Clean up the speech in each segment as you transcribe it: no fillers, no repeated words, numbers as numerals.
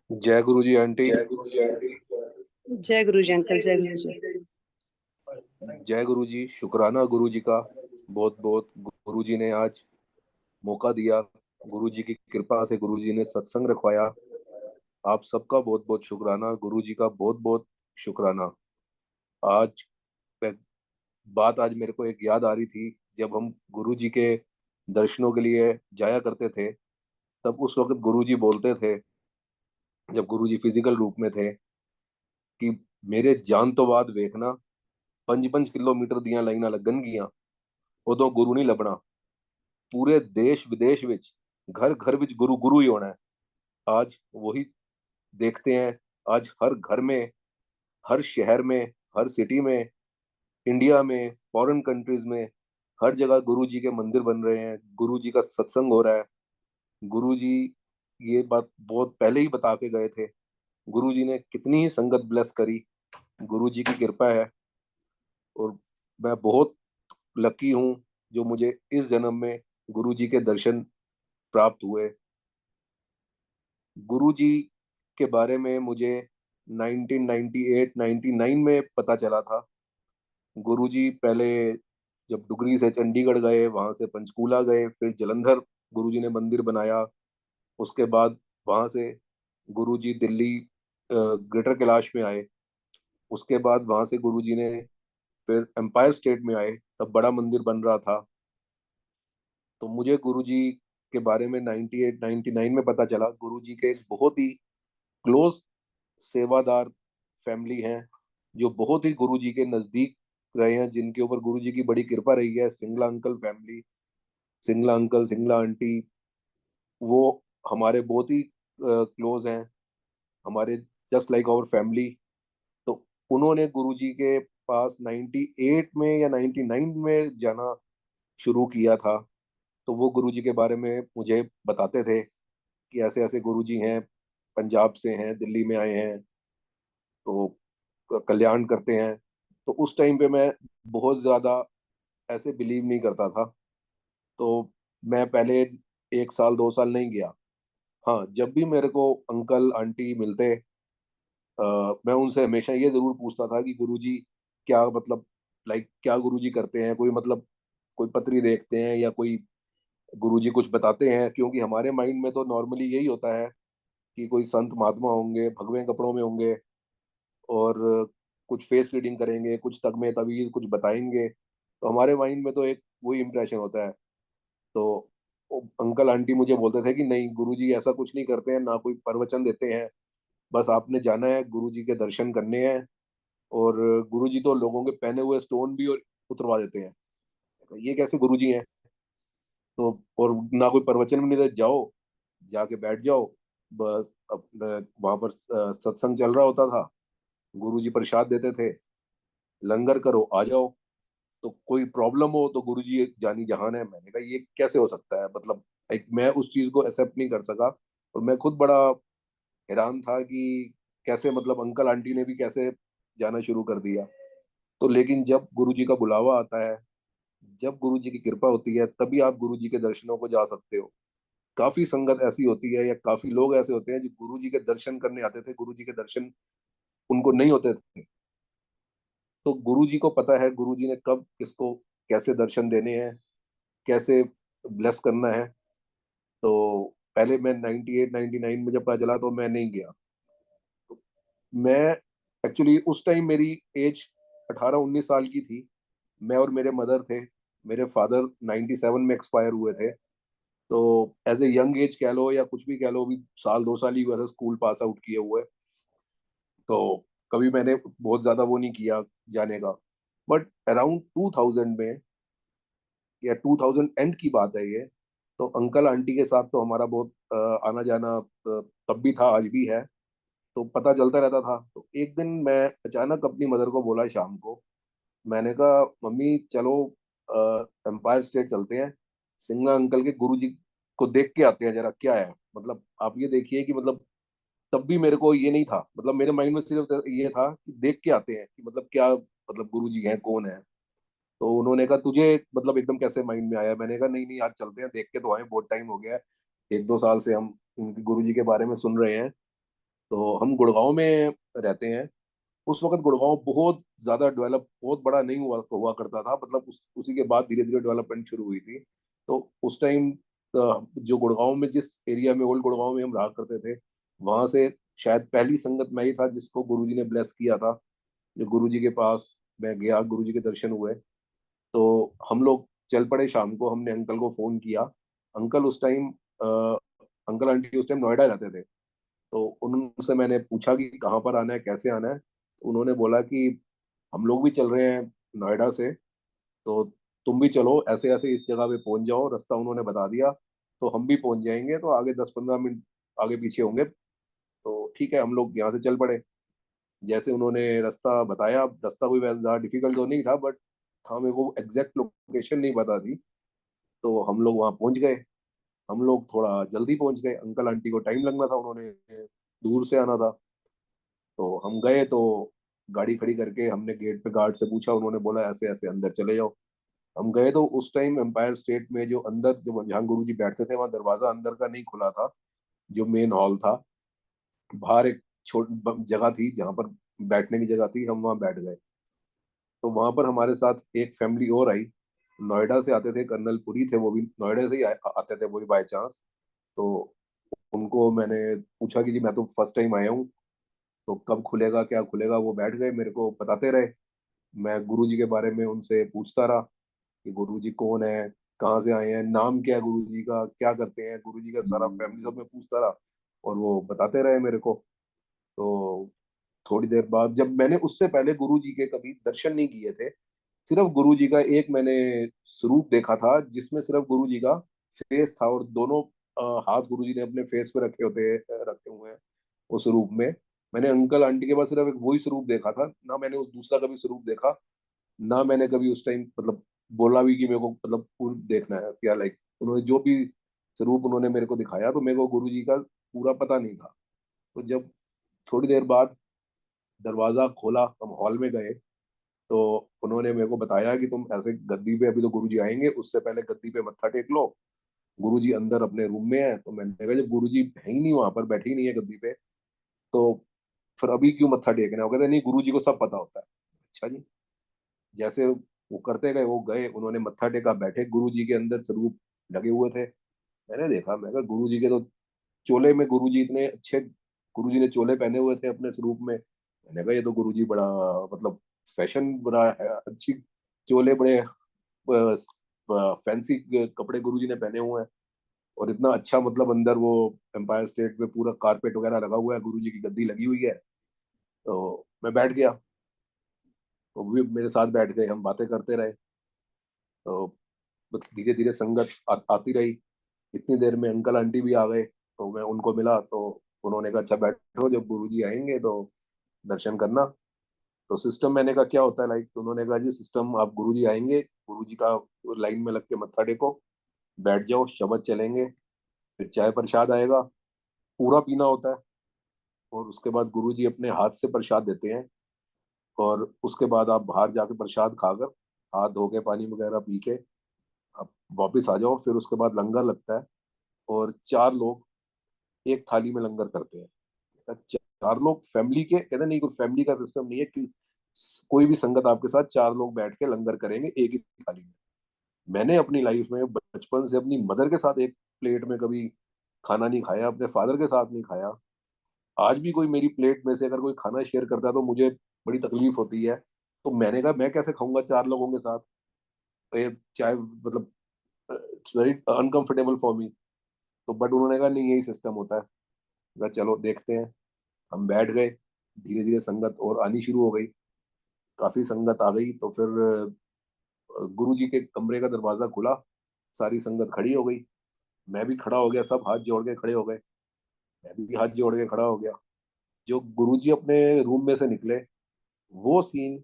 जय गुरु जी आंटी। जय गुरु जी अंकल, जय गुरु जी। जय गुरु जी, शुक्राना गुरु जी का। बहुत बहुत गुरु जी ने आज मौका दिया। गुरु जी की कृपा से गुरु जी ने सत्संग रखवाया। आप सबका बहुत बहुत शुक्राना, गुरु जी का बहुत बहुत शुक्राना। आज मैं- बात आज मेरे को एक याद आ रही थी। जब हम गुरु जी के दर्शनों के लिए जाया करते थे, तब उस वक्त गुरु जी बोलते थे, जब गुरु जी फिजिकल रूप में थे, कि मेरे जान तो बाद वेखना, 5-5 किलोमीटर ਦੀਆਂ ਲਾਈਨਾਂ ਲੱਗਣਗੀਆਂ, ਉਦੋਂ ਗੁਰੂ ਨਹੀਂ ਲੱਭਣਾ। पूरे देश विदेश विच, घर घर विच गुरु गुरु ही होना है। आज वही देखते हैं। आज हर घर में, हर शहर में, हर सिटी में, इंडिया में, फॉरेन कंट्रीज में, हर जगह गुरु जी के मंदिर बन रहे हैं, गुरु जी का सत्संग हो रहा है। गुरु जी ये बात बहुत पहले ही बता के गए थे। गुरु जी ने कितनी ही संगत ब्लेस करी, गुरु जी की कृपा है। और मैं बहुत लकी हूँ जो मुझे इस जन्म में गुरु जी के दर्शन प्राप्त हुए। गुरु जी के बारे में मुझे 1998-99 में पता चला था। गुरु जी पहले जब डुगरी से चंडीगढ़ गए, वहां से पंचकूला गए, फिर जलंधर गुरु जी ने मंदिर बनाया। उसके बाद वहां से गुरु जी दिल्ली ग्रेटर कैलाश में आए। उसके बाद वहां से गुरु जी ने फिर एम्पायर स्टेट में आए, तब बड़ा मंदिर बन रहा था। तो मुझे गुरु जी के बारे में 98-99 में पता चला। गुरु जी के एक बहुत ही क्लोज सेवादार फैमिली हैं, जो बहुत ही गुरु जी के नजदीक रहे हैं, जिनके ऊपर गुरु जी की बड़ी कृपा रही है। Singla uncle family, Singla uncle, Singla aunty, वो हमारे बहुत ही क्लोज हैं, हमारे जस्ट लाइक आवर फैमिली। तो उन्होंने गुरु जी के पास 98 में या 99 में जाना शुरू किया था। तो वो गुरु जी के बारे में मुझे बताते थे कि ऐसे ऐसे गुरु जी हैं, पंजाब से हैं, दिल्ली में आए हैं, तो कल्याण करते हैं। तो उस टाइम पे मैं बहुत ज़्यादा ऐसे बिलीव नहीं करता था। तो मैं पहले 1 साल 2 साल नहीं गया। हाँ, जब भी मेरे को अंकल आंटी मिलते, मैं उनसे हमेशा ये ज़रूर पूछता था कि गुरुजी क्या मतलब, लाइक क्या गुरुजी करते हैं, कोई मतलब कोई पत्री देखते हैं या कोई गुरुजी कुछ बताते हैं। क्योंकि हमारे माइंड में तो नॉर्मली यही होता है कि कोई संत महात्मा होंगे, भगवे कपड़ों में होंगे, और कुछ फेस रीडिंग करेंगे, कुछ तगमे तवीज कुछ बताएंगे। तो हमारे माइंड में तो एक वही इम्प्रेशन होता है। तो वो अंकल आंटी मुझे बोलते थे कि नहीं, गुरुजी ऐसा कुछ नहीं करते हैं, ना कोई प्रवचन देते हैं। बस आपने जाना है, गुरुजी के दर्शन करने हैं। और गुरुजी तो लोगों के पहने हुए स्टोन भी उतरवा देते हैं। तो ये कैसे गुरुजी हैं? तो और ना कोई प्रवचन भी नहीं देते, जाओ जाके बैठ जाओ, बस अपने वहां पर सत्संग चल रहा होता था, गुरुजी प्रसाद देते थे, लंगर करो आ जाओ। तो कोई प्रॉब्लम हो तो गुरुजी जानी जहान है। मैंने कहा ये कैसे हो सकता है, मतलब एक मैं उस चीज को एक्सेप्ट नहीं कर सका। और मैं खुद बड़ा हैरान था कि कैसे, मतलब अंकल आंटी ने भी कैसे जाना शुरू कर दिया। तो लेकिन जब गुरु जी का बुलावा आता है, जब गुरु जी की कृपा होती है, तभी आप गुरु जी के दर्शनों को जा सकते हो। काफी संगत ऐसी होती है या काफी लोग ऐसे होते हैं जो गुरु जी के दर्शन करने आते थे, गुरु जी के दर्शन उनको नहीं होते थे। तो गुरु जी को पता है गुरु जी ने कब किसको कैसे दर्शन देने हैं, कैसे ब्लेस करना है। तो पहले मैं 98-99 में जब पता चला तो मैं नहीं गया। मैं एक्चुअली उस टाइम मेरी एज 18-19 साल की थी। मैं और मेरे मदर थे। मेरे फादर 97 में एक्सपायर हुए थे। तो एज ए यंग एज कह लो या कुछ भी कह लो, अभी साल 2 साल ही हुआ था स्कूल पास आउट किए हुए। तो कभी मैंने बहुत ज़्यादा वो नहीं किया जाने का। बट अराउंड 2000 में, या 2000 एंड की बात है ये, तो अंकल आंटी के साथ तो हमारा बहुत आना जाना तब भी था, आज भी है। तो पता चलता रहता था। तो एक दिन मैं अचानक अपनी मदर को बोला शाम को, मैंने कहा मम्मी चलो एम्पायर स्टेट चलते हैं, सिंगला अंकल के गुरुजी को देख के आते हैं, जरा क्या है। मतलब आप ये देखिए कि मतलब तब भी मेरे को ये नहीं था, मतलब मेरे माइंड में सिर्फ ये था कि देख के आते हैं, कि मतलब क्या, मतलब गुरुजी हैं कौन है। तो उन्होंने कहा तुझे मतलब एकदम कैसे माइंड में आया? मैंने कहा नहीं नहीं, आज चलते हैं, देख के तो आए, बहुत टाइम हो गया है। एक दो साल से हम उनके गुरुजी के बारे में सुन रहे हैं। तो हम गुड़गांव में रहते हैं। उस वक्त गुड़गांव बहुत ज्यादा डेवलप, बहुत बड़ा नहीं हुआ हुआ करता था, मतलब उसी के बाद धीरे धीरे डेवलपमेंट शुरू हुई थी। तो उस टाइम जो गुड़गांव में, जिस एरिया में, ओल्ड गुड़गांव में हम रहा करते थे, वहां से शायद पहली संगत मैं ही था जिसको गुरुजी ने ब्लेस किया था। जो गुरुजी के पास मैं गया, गुरुजी के दर्शन हुए, तो हम लोग चल पड़े। शाम को हमने अंकल को फोन किया। अंकल उस टाइम अंकल आंटी उस टाइम नोएडा रहते थे। तो उनसे मैंने पूछा कि कहाँ पर आना है, कैसे आना है। तो उन्होंने बोला कि हम लोग भी चल रहे हैं नोएडा से, तो तुम भी चलो, ऐसे ऐसे इस जगह पे पहुंच जाओ। रास्ता उन्होंने बता दिया, तो हम भी पहुंच जाएंगे, तो आगे 10-15 मिनट आगे पीछे होंगे। तो ठीक है, हम लोग यहाँ से चल पड़े। जैसे उन्होंने रास्ता बताया, रास्ता कोई वैसा ज़्यादा डिफिकल्ट तो नहीं था, बट हाँ, मेरे को एग्जैक्ट लोकेशन नहीं पता थी। तो हम लोग वहाँ पहुंच गए। हम लोग थोड़ा जल्दी पहुंच गए, अंकल आंटी को टाइम लगना था, उन्होंने दूर से आना था। तो हम गए, तो गाड़ी खड़ी करके हमने गेट पे गार्ड से पूछा, उन्होंने बोला ऐसे ऐसे अंदर चले जाओ। हम गए, तो उस टाइम एम्पायर स्टेट में जो अंदर, जो जहाँ गुरु जी बैठते थे, वहाँ दरवाजा अंदर का नहीं खुला था। जो मेन हॉल था, बाहर एक छोटी जगह थी जहाँ पर बैठने की जगह थी, हम वहाँ बैठ गए। तो वहाँ पर हमारे साथ एक फैमिली और आई। नोएडा से आते थे, कर्नलपुरी थे वो भी, नोएडा से ही आते थे वो भी बाई चांस। तो उनको मैंने पूछा कि जी मैं तो फर्स्ट टाइम आया हूँ, तो कब खुलेगा, क्या खुलेगा। वो बैठ गए, मेरे को बताते रहे। मैं गुरुजी के बारे में उनसे पूछता रहा कि गुरुजी कौन है, कहाँ से आए हैं, नाम क्या है गुरुजी का, क्या करते हैं गुरुजी का, सारा फैमिली सब मैं पूछता रहा। और वो बताते रहे मेरे को। तो थोड़ी देर बाद, जब मैंने उससे पहले गुरुजी के कभी दर्शन नहीं किए थे, सिर्फ गुरुजी का एक मैंने स्वरूप देखा था, जिसमें सिर्फ गुरुजी का फेस था, और दोनों हाथ गुरुजी ने अपने फेस पे रखे हुए हैं उस रूप में। मैंने अंकल आंटी के पास सिर्फ एक वही स्वरूप देखा था, ना मैंने उस दूसरा कभी स्वरूप देखा। ना मैंने कभी उस टाइम मतलब बोला भी कि मेरे को मतलब पूरा देखना है क्या, लाइक उन्होंने जो भी स्वरूप उन्होंने मेरे को दिखाया, तो मेरे को गुरु जी का पूरा पता नहीं था। तो जब थोड़ी देर बाद दरवाजा खोला, हम हॉल में गए, तो उन्होंने मेरे को बताया कि तुम ऐसे गद्दी पे, अभी तो गुरु जी आएंगे, उससे पहले गद्दी पे मत्था टेक लो। गुरु जी अंदर अपने रूम में है। तो मैंने कहा जब गुरु जी है ही नहीं वहां पर, बैठे ही नहीं है गद्दी पे, तो फिर अभी क्यों मत्था टेकना है। वो कहते नहीं, गुरु जी को सब पता होता है। अच्छा जी। जैसे वो करते गए, वो गए, उन्होंने मत्था टेका, बैठे। गुरु जी के अंदर स्वरूप लगे हुए थे। मैंने देखा, मैं कहा गुरु जी के तो चोले में, गुरु जी इतने अच्छे, गुरु जी ने चोले पहने हुए थे अपने स्वरूप में। मैंने कहा ये तो गुरु जी बड़ा, मतलब फैशन बड़ा है, अच्छी चोले, बड़े फैंसी कपड़े गुरु जी ने पहने हुए हैं। और इतना अच्छा, मतलब अंदर वो एम्पायर स्टेट में पूरा कारपेट वगैरह लगा हुआ है, गुरु जी की गद्दी लगी हुई है। तो मैं बैठ गया, तो वो भी मेरे साथ बैठ गए, हम बातें करते रहे। तो बस धीरे धीरे संगत आती रही। इतनी देर में अंकल आंटी भी आ गए, तो मैं उनको मिला। तो उन्होंने कहा अच्छा बैठो, जब गुरुजी आएंगे तो दर्शन करना। तो सिस्टम, मैंने कहा क्या होता है, लाइक। तो उन्होंने कहा जी सिस्टम, आप गुरुजी आएंगे, गुरुजी का लाइन में लग के मत्था टेको, बैठ जाओ, शब्द चलेंगे, फिर चाय प्रसाद आएगा, पूरा पीना होता है। और उसके बाद गुरुजी अपने हाथ से प्रसाद देते हैं। और उसके बाद आप बाहर जाके प्रसाद खाकर, हाथ धो के, पानी वगैरह पी के आप वापिस आ जाओ। फिर उसके बाद लंगर लगता है, और चार लोग एक थाली में लंगर करते हैं। चार लोग फैमिली के, कहते नहीं, कोई फैमिली का सिस्टम नहीं है कि कोई भी संगत आपके साथ चार लोग बैठ के लंगर करेंगे एक ही थाली में। मैंने अपनी लाइफ में बचपन से अपनी मदर के साथ एक प्लेट में कभी खाना नहीं खाया, अपने फादर के साथ नहीं खाया। आज भी कोई मेरी प्लेट में से अगर कोई खाना शेयर करता है, तो मुझे बड़ी तकलीफ होती है। तो मैंने कहा मैं कैसे खाऊंगा चार लोगों के साथ। तो ये चाहे मतलब it's very uncomfortable for me. तो बट उन्होंने कहा नहीं, यही सिस्टम होता है। मैं कहा, चलो देखते हैं। हम बैठ गए। धीरे धीरे संगत और आनी शुरू हो गई। काफी संगत आ गई, तो फिर गुरु जी के कमरे का दरवाजा खुला, सारी संगत खड़ी हो गई। मैं भी खड़ा हो गया, सब हाथ जोड़ के खड़े हो गए। मैं भी हाथ जोड़ के खड़ा हो गया। जो गुरु जी अपने रूम में से निकले, वो सीन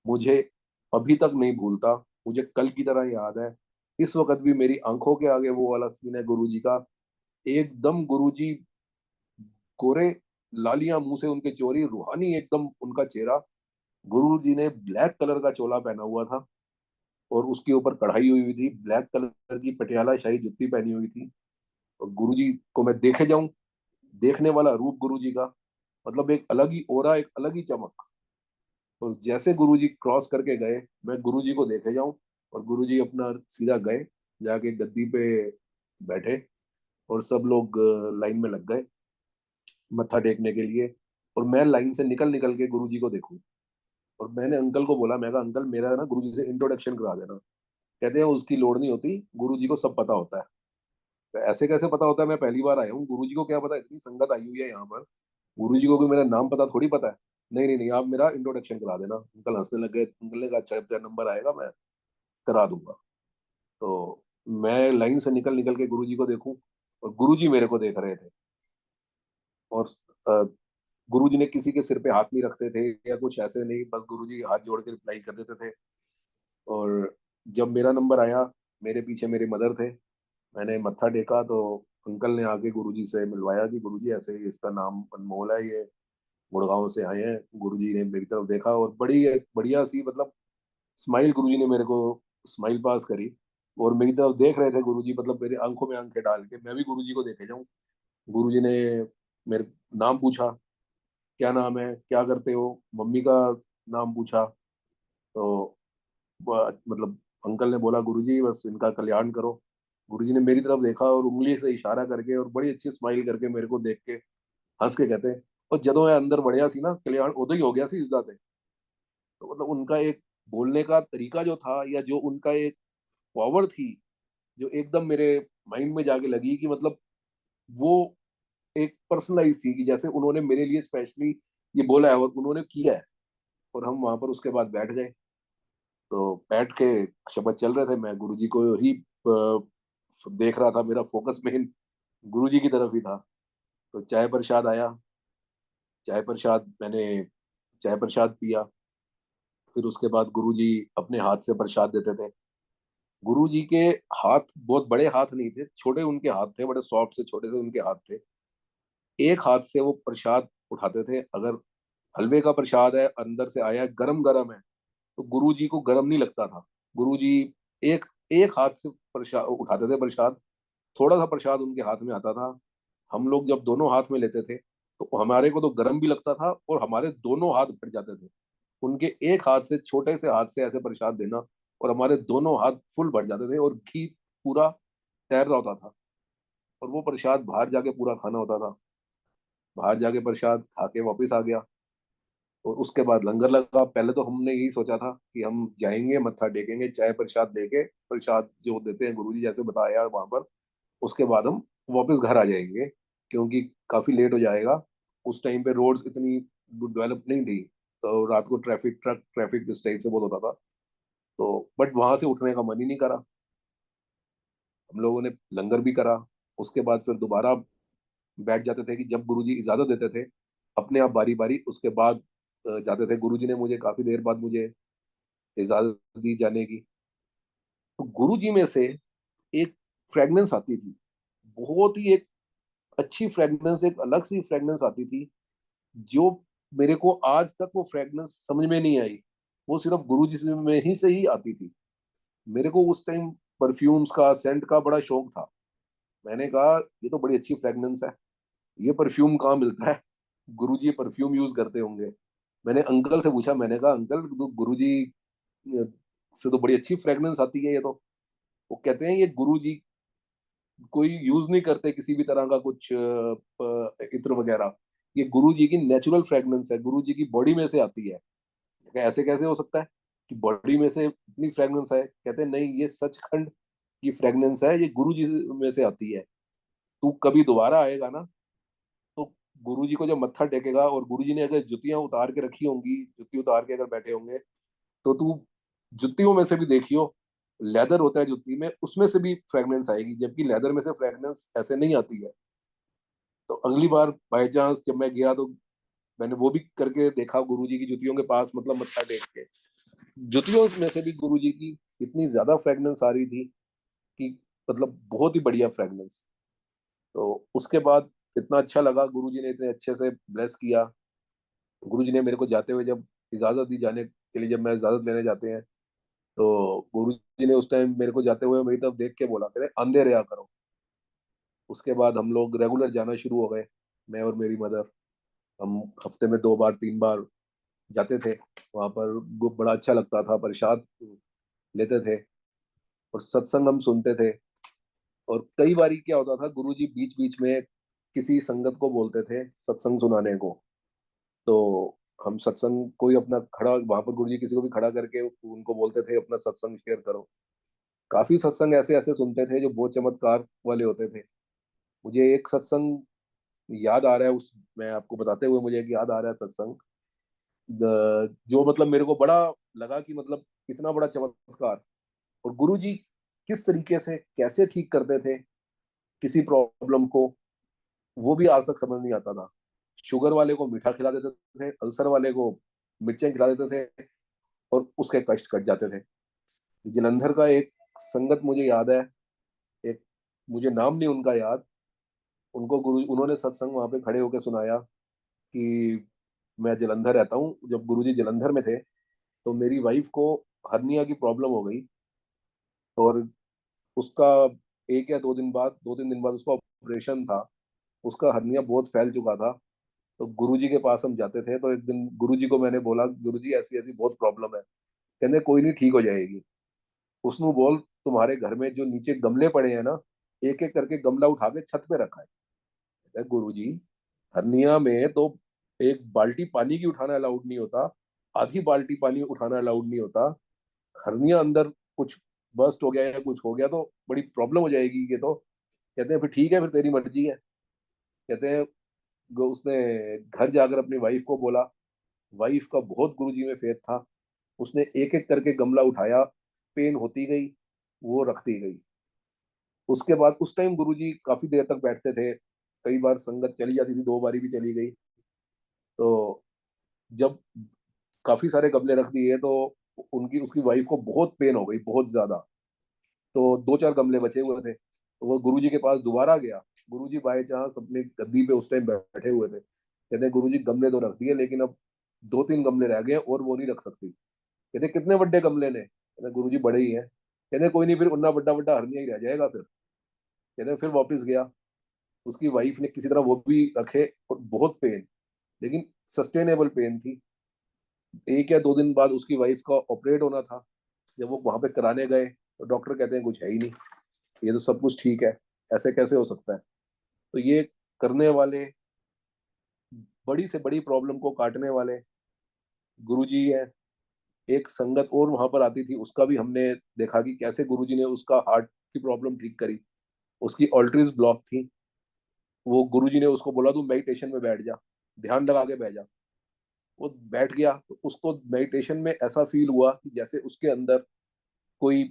मुझे अभी तक नहीं भूलता। मुझे कल की तरह याद है। इस वक्त भी मेरी आंखों के आगे वो वाला सीन है गुरु जी का। एकदम गुरु जी गोरे, लालियां मुंह से उनके चोरी, रूहानी एकदम उनका चेहरा। गुरु जी ने ब्लैक कलर का चोला पहना हुआ था, और उसके ऊपर कढ़ाई हुई हुई थी, ब्लैक कलर की पटियाला शाही जुत्ती पहनी हुई थी। और गुरुजी को मैं देखे जाऊं, देखने वाला रूप गुरुजी का, मतलब एक अलग ही ओरा, एक अलग ही चमक। और जैसे गुरुजी क्रॉस करके गए, मैं गुरुजी को देखे जाऊं, और गुरुजी अपना सीधा गए, जाके गद्दी पे बैठे, और सब लोग लाइन में लग गए मत्था टेकने के लिए। और मैं लाइन से निकल निकल के गुरुजी को देखूं। और मैंने अंकल को बोला, मैं कहा अंकल मेरा ना गुरुजी से इंट्रोडक्शन करा देना। कहते हैं उसकी लोड़ नहीं होती, गुरुजी को सब पता होता है। तो ऐसे कैसे पता होता है, मैं पहली बार आया हूँ, गुरुजी को क्या पता, इतनी संगत आई हुई है यहाँ पर, गुरुजी को कोई मेरा नाम पता थोड़ी पता है। नहीं नहीं नहीं, आप मेरा इंट्रोडक्शन करा देना। अंकल हंसने लग गए। अंकल ने कहा अच्छा जब नंबर आएगा मैं करा दूंगा। तो मैं लाइन से निकल निकल के गुरुजी को देखूं, और गुरुजी मेरे को देख रहे थे। और गुरुजी ने किसी के सिर पे हाथ नहीं रखते थे या कुछ ऐसे नहीं, बस गुरुजी हाथ जोड़ के रिप्लाई कर देते थे। और जब मेरा नंबर आया, मेरे पीछे मेरे मदर थे, मैंने मत्था टेका तो अंकल ने आके गुरुजी से मिलवाया कि गुरुजी ऐसे ही इसका नाम अनमोल है, ये गुड़गांव से आए हैं। गुरुजी ने मेरी तरफ देखा और बड़ी एक बढ़िया सी मतलब स्माइल गुरुजी ने मेरे को स्माइल पास करी, और मेरी तरफ देख रहे थे गुरुजी, मतलब मेरी आंखों में आंखें डाल के मैं भी गुरुजी को देखे जाऊं। गुरुजी ने मेरे नाम पूछा, क्या नाम है, क्या करते हो, मम्मी का नाम पूछा। तो मतलब अंकल ने बोला गुरुजी बस इनका कल्याण करो। गुरुजी ने मेरी तरफ देखा और उंगली से इशारा करके और बड़ी अच्छी स्माइल करके मेरे को देख के हंस के कहते, और जदों मैं अंदर बढ़िया सी ना, कल्याण उदो ही हो गया सी इस ते। तो मतलब उनका एक बोलने का तरीका जो था, या जो उनका एक पावर थी, जो एकदम मेरे माइंड में जाके लगी कि मतलब वो एक पर्सनलाइज थी, कि जैसे उन्होंने मेरे लिए स्पेशली ये बोला है और उन्होंने किया है। और हम वहां पर उसके बाद बैठ गए। तो बैठ के शब्द चल रहे थे, मैं गुरुजी को ही देख रहा था, मेरा फोकस मेन गुरुजी की तरफ ही था। तो चाय प्रसाद आया, चाय प्रसाद मैंने चाय प्रसाद पिया। फिर उसके बाद गुरुजी अपने हाथ से प्रसाद देते थे। गुरुजी के हाथ बहुत बड़े हाथ नहीं थे, छोटे उनके हाथ थे, बड़े सॉफ्ट से छोटे से उनके हाथ थे। एक हाथ से वो प्रसाद उठाते थे। अगर हलवे का प्रसाद है, अंदर से आया है, गरम गरम है, तो गुरुजी को गरम नहीं लगता था। गुरुजी एक एक हाथ से प्रसाद उठाते थे प्रसाद। थोड़ा सा प्रसाद उनके हाथ में आता था। हम लोग जब दोनों हाथ में लेते थे तो हमारे को तो गर्म भी लगता था, और हमारे दोनों हाथ फट जाते थे। उनके एक हाथ से, छोटे से हाथ से ऐसे प्रसाद देना, और हमारे दोनों हाथ फुल भर जाते थे, और घी पूरा तैर रहा होता था। और वो प्रसाद बाहर जाके पूरा खाना होता था। बाहर जाके प्रसाद खा के वापिस आ गया। और उसके बाद लंगर लगा। पहले तो हमने यही सोचा था कि हम जाएंगे, मत्था टेकेंगे, चाय प्रसाद देके, प्रसाद जो देते हैं गुरुजी जैसे बताया वहां पर, उसके बाद हम वापस घर आ जाएंगे, क्योंकि काफी लेट हो जाएगा। उस टाइम पे रोड्स इतनी डेवलप नहीं थी, तो रात को ट्रैफिक ट्रैफिक इस टाइप से बहुत होता था। तो बट वहां से उठने का मन ही नहीं करा। हम लोगों ने लंगर भी करा। उसके बाद फिर दोबारा बैठ जाते थे कि जब गुरुजी इजाजत देते थे, अपने आप बारी बारी उसके बाद जाते थे। गुरुजी ने मुझे काफी देर बाद मुझे इजाजत दी जाने की। तो गुरुजी में से एक फ्रेगनेंस आती थी, बहुत ही एक अच्छी फ्रेगनेंस, एक अलग सी फ्रेगनेंस आती थी, जो मेरे को आज तक वो फ्रेगनेंस समझ में नहीं आई। वो सिर्फ गुरुजी से में ही से ही आती थी। मेरे को उस टाइम परफ्यूम्स का, सेंट का बड़ा शौक था। मैंने कहा ये तो बड़ी अच्छी फ्रेगनेंस है, ये परफ्यूम कहाँ मिलता है, गुरुजी परफ्यूम यूज करते होंगे। मैंने अंकल से पूछा, मैंने कहा अंकल तो गुरुजी से तो बड़ी अच्छी फ्रेगनेंस आती है ये तो। वो कहते हैं ये गुरुजी कोई यूज नहीं करते किसी भी तरह का कुछ इत्र वगैरह, ये गुरुजी की नेचुरल फ्रेगनेंस है, गुरुजी की बॉडी में से आती है। ऐसे कैसे हो सकता है कि बॉडी में से इतनी फ्रेगनेंस है? कहते हैं नहीं, ये सचखंड की फ्रेगनेंस है, ये गुरुजी में से आती है। तू कभी दोबारा आएगा ना, तो गुरुजी को जब मत्था टेकेगा और गुरुजी ने अगर जुतियां उतार के रखी होंगी, जुत्ती उतार के अगर बैठे होंगे, तो तू जुत्तियों में से भी देखियो, लेदर होता है जुत्ती में, उसमें से भी फ्रेगनेंस आएगी, जबकि लेदर में से फ्रेगनेंस ऐसे नहीं आती है। तो अगली बार बाई चांस जब मैं गया, तो मैंने वो भी करके देखा गुरुजी की जुतियों के पास, मतलब मत्था टेक के। जुतियों में से भी गुरुजी की इतनी ज्यादा फ्रेगनेंस आ रही थी कि मतलब बहुत ही बढ़िया फ्रेगनेंस। तो उसके बाद इतना अच्छा लगा, गुरुजी ने इतने अच्छे से ब्लेस किया। गुरुजी ने मेरे को जाते हुए जब इजाजत दी जाने के लिए, जब मैं इजाजत लेने जाते हैं, तो गुरुजी ने उस टाइम मेरे को जाते हुए मेरी तरफ देख के बोला, कहते अंधे रहा करो। उसके बाद हम लोग रेगुलर जाना शुरू हो गए, मैं और मेरी मदर। हम हफ्ते में 2 बार 3 बार जाते थे वहाँ पर। बड़ा अच्छा लगता था, प्रसाद लेते थे और सत्संग हम सुनते थे। और कई बारी क्या होता था, गुरुजी बीच बीच में किसी संगत को बोलते थे सत्संग सुनाने को। तो हम सत्संग कोई अपना खड़ा वहां पर, गुरुजी किसी को भी खड़ा करके उनको बोलते थे अपना सत्संग शेयर करो। काफी सत्संग ऐसे ऐसे सुनते थे जो बहुत चमत्कार वाले होते थे। मुझे एक सत्संग याद आ रहा है, उस मैं आपको बताते हुए मुझे एक याद आ रहा है सत्संग। जो मतलब मेरे को बड़ा लगा कि मतलब इतना बड़ा चमत्कार। और गुरुजी किस तरीके से कैसे ठीक करते थे किसी प्रॉब्लम को, वो भी आज तक समझ नहीं आता था। शुगर वाले को मीठा खिला देते थे, अल्सर वाले को मिर्चें खिला देते थे, और उसके कष्ट कट जाते थे। जलंधर का एक संगत मुझे याद है, एक, मुझे नाम नहीं उनका याद। उनको गुरु उन्होंने सत्संग वहां पे खड़े होकर सुनाया कि मैं जलंधर रहता हूँ, जब गुरुजी जलंधर में थे तो मेरी वाइफ को हर्निया की प्रॉब्लम हो गई। और उसका 1 या 2 दिन बाद, 2 3 दिन बाद उसका ऑपरेशन था। उसका हर्निया बहुत फैल चुका था। तो गुरुजी के पास हम जाते थे, तो एक दिन गुरुजी को मैंने बोला, गुरुजी ऐसी ऐसी बहुत प्रॉब्लम है। कहने कोई नहीं, ठीक हो जाएगी। उसनु बोल, तुम्हारे घर में जो नीचे गमले पड़े हैं ना, एक एक करके गमला उठा के छत पे रखा है। गुरुजी, हरनिया में तो एक बाल्टी पानी की उठाना अलाउड नहीं होता, आधी बाल्टी पानी उठाना अलाउड नहीं होता। हरनिया अंदर कुछ बस्ट हो गया या कुछ हो गया तो बड़ी प्रॉब्लम हो जाएगी ये तो। कहते हैं फिर ठीक है, फिर तेरी मर्जी है। कहते हैं उसने घर जाकर अपनी वाइफ को बोला। वाइफ का बहुत गुरुजी में फेथ था। उसने एक एक करके गमला उठाया, पेन होती गई, वो रखती गई। उसके बाद उस टाइम गुरुजी काफी देर तक बैठते थे। कई बार संगत चली जाती थी, 2 बारी भी चली गई। तो जब काफी सारे गमले रख दिए तो उनकी उसकी वाइफ को बहुत पेन हो गई, बहुत ज्यादा। तो 2 4 गमले बचे हुए थे, तो वो गुरुजी के पास दोबारा गया। गुरुजी बाय चांस अपने गद्दी पे उस टाइम बैठे हुए थे। कहते हैं गुरुजी गमले तो रख दिए, लेकिन अब 2 3 गमले रह गए और वो नहीं रख सकती। कहते कितने बड़े गमले ने? कहते गुरुजी बड़े ही हैं। कहते कोई नहीं, फिर उन्ना बड़ा बड़ा हरनिया ही रह जाएगा फिर। कहते फिर वापस गया। उसकी वाइफ ने किसी तरह वो भी रखे, और बहुत पेन, लेकिन सस्टेनेबल पेन थी। 1 या 2 दिन बाद उसकी वाइफ का ऑपरेट होना था। जब वो वहां पे कराने गए तो डॉक्टर कहते हैं कुछ है ही नहीं, ये तो सब कुछ ठीक है, ऐसे कैसे हो सकता है? तो ये करने वाले, बड़ी से बड़ी प्रॉब्लम को काटने वाले गुरुजी है। एक संगत और वहां पर आती थी, उसका भी हमने देखा कि कैसे गुरुजी ने उसका हार्ट की प्रॉब्लम ठीक करी। उसकी ऑल्ट्रीज ब्लॉक थी। वो गुरुजी ने उसको बोला तू मेडिटेशन में बैठ जा, ध्यान लगा के बैठ जा। वो बैठ गया तो उसको मेडिटेशन में ऐसा फील हुआ कि जैसे उसके अंदर कोई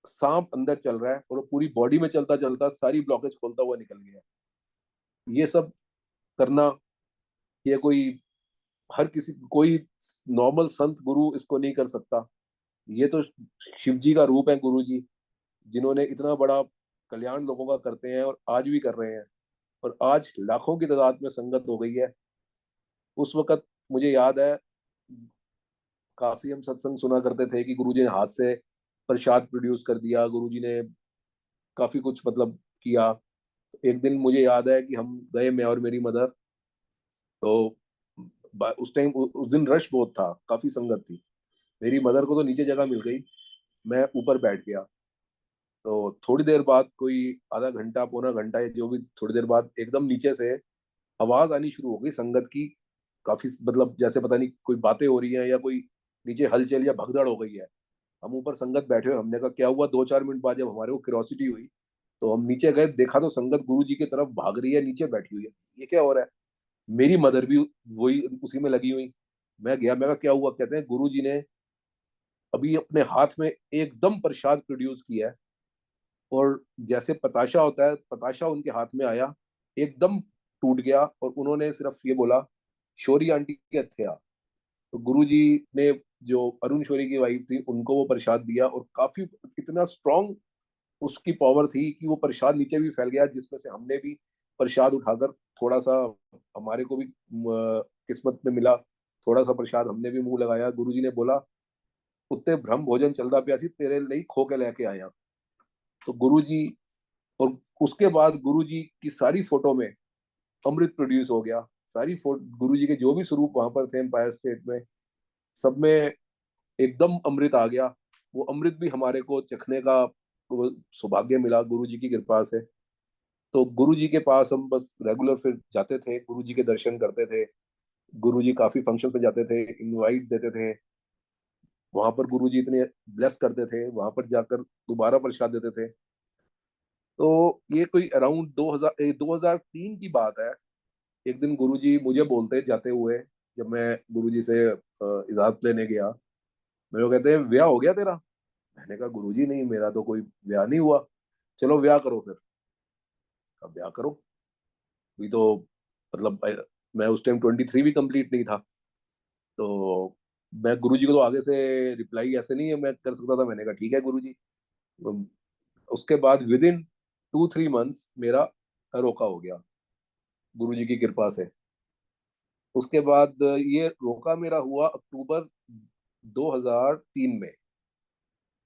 सांप अंदर चल रहा है, और वो पूरी बॉडी में चलता चलता सारी ब्लॉकेज खोलता हुआ निकल गया। ये सब करना, ये कोई हर किसी, कोई नॉर्मल संत गुरु इसको नहीं कर सकता। ये तो शिव जी का रूप है गुरु जी, जिन्होंने इतना बड़ा कल्याण लोगों का करते हैं और आज भी कर रहे हैं। और आज लाखों की तादाद में संगत हो गई है। उस वक्त मुझे याद है, काफी हम सत्संग सुना करते थे कि गुरुजी ने हाथ से प्रसाद प्रोड्यूस कर दिया, गुरुजी ने काफी कुछ मतलब किया। एक दिन मुझे याद है कि हम गए, मैं और मेरी मदर। तो उस टाइम उस दिन रश बहुत था, काफी संगत थी। मेरी मदर को तो नीचे जगह मिल गई, मैं ऊपर बैठ गया। तो थोड़ी देर बाद, कोई आधा घंटा पौना घंटा या जो भी, थोड़ी देर बाद एकदम नीचे से आवाज आनी शुरू हो गई संगत की। काफी मतलब जैसे पता नहीं कोई बातें हो रही हैं या कोई नीचे हलचल या भगदड़ हो गई है। हम ऊपर संगत बैठे हुए, हमने कहा क्या हुआ? 2 4 मिनट बाद जब हमारे को क्यूरियोसिटी हुई तो हम नीचे गए, देखा तो संगत गुरु जी की तरफ भाग रही है, नीचे बैठी हुई है। ये क्या हो रहा है? मेरी मदर भी वही उसी में लगी हुई। मैं गया, मैं कहा क्या हुआ? कहते हैं गुरु जी ने अभी अपने हाथ में एकदम प्रसाद प्रोड्यूस किया है, और जैसे पताशा होता है, पताशा उनके हाथ में आया, एकदम टूट गया, और उन्होंने सिर्फ ये बोला, शोरी आंटी के थे आप। तो गुरुजी ने, जो अरुण शोरी की वाइफ थी, उनको वो प्रसाद दिया, और काफी इतना स्ट्रांग उसकी पावर थी कि वो प्रसाद नीचे भी फैल गया, जिसमें से हमने भी प्रसाद उठाकर थोड़ा सा, हमारे को भी किस्मत में मिला। थोड़ा सा प्रसाद हमने भी मुंह लगाया। गुरुजी ने बोला, उत्ते ब्रह्म भोजन चलता पिया सी तेरे लिए खो के लेके आया। तो गुरुजी, और उसके बाद गुरुजी की सारी फोटो में अमृत प्रोड्यूस हो गया। सारी फोटो गुरुजी के जो भी स्वरूप वहां पर थे एम्पायर स्टेट में, सब में एकदम अमृत आ गया। वो अमृत भी हमारे को चखने का वो सौभाग्य मिला गुरुजी की कृपा से। तो गुरुजी के पास हम बस रेगुलर फिर जाते थे, गुरुजी के दर्शन करते थे। गुरुजी काफी फंक्शन पे जाते थे, इनवाइट देते थे। वहां पर गुरुजी इतने ब्लेस करते थे, वहां पर जाकर दोबारा प्रसाद देते थे। तो ये कोई अराउंड 2003 की बात है। एक दिन गुरुजी मुझे बोलते जाते हुए, जब मैं गुरुजी से इजाजत लेने गया, मेरे को कहते हैं ब्याह हो गया तेरा। मैंने कहा गुरुजी नहीं, मेरा तो कोई ब्याह नहीं हुआ। चलो ब्याह करो फिर। अब ब्याह करो। अभी तो मतलब मैं उस टाइम 23 भी कंप्लीट नहीं था। तो मैं गुरुजी को तो आगे से रिप्लाई ऐसे नहीं है मैं कर सकता था। मैंने कहा ठीक है गुरुजी। उसके बाद विद इन 2-3 मंथ्स मेरा रोका हो गया गुरुजी की कृपा से। उसके बाद ये रोका मेरा हुआ अक्टूबर 2003 में।